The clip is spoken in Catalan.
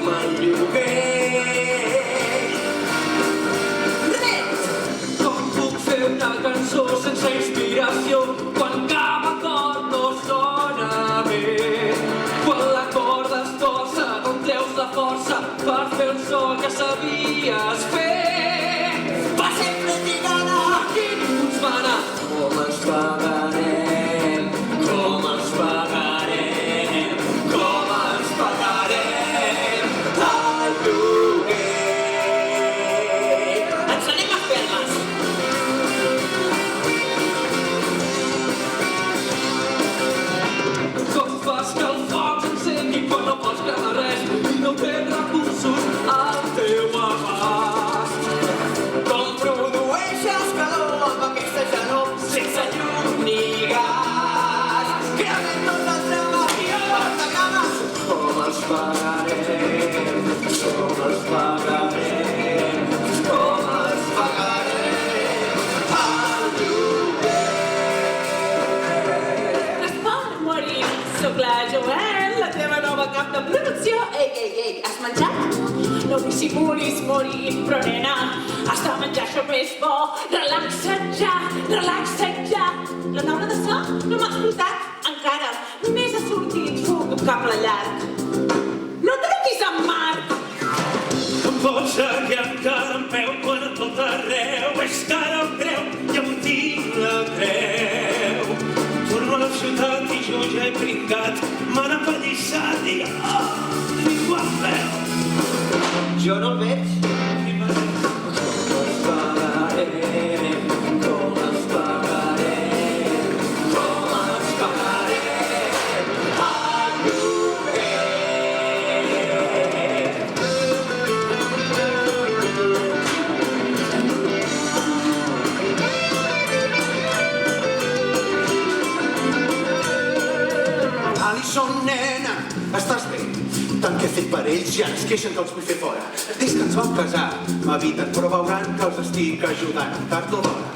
el lloguer. Com puc fer una cançó sense inspiració quan cap acord no sona bé? Quan la corda es torça, d'on treus la força per fer el so que sabies fer? Va sempre lligada a qui ningú ens mana. Com ens pagarem? Com ens pagarem? Com ens pagarem el lloguer? Ens anem a fer-les! Com fas que el foc s'encengui quan no pots cremar res i no tens recursos al teu abast? Com produeixes calor amb aquesta gelor sense llum ni gas? Cremem tot el drama i els agames. Com els pagarem? Com els pagarem? Com els pagarem el lloguer? Respon, Morí. Soc la Joel, la teva nova cap de producció. Ei, has menjat? No dissimulis, Morí, però nena, has de menjar això més bo. Relaxa't ja, relaxa't ja. La taula de so no m'ha explotat encara. Només ha sortit fum d'un cable llarg. No truquis amb Marc! Em pots seguir encara en peu quan a tot arreu és cara em creu i em tinc la creu. Torno a la ciutat i jo ja he brincat, m'han apallissat i ningú em veu. Jo no el veig. Com els pagarem? Com els pagarem? Com els pagarem el lloguer? Alison, nena, estàs bé? Tant que he fet per ells ja es queixen que els vull fer fora. Des que ens vam casar, m'eviten, però veuran que els estic ajudant tard o d'hora.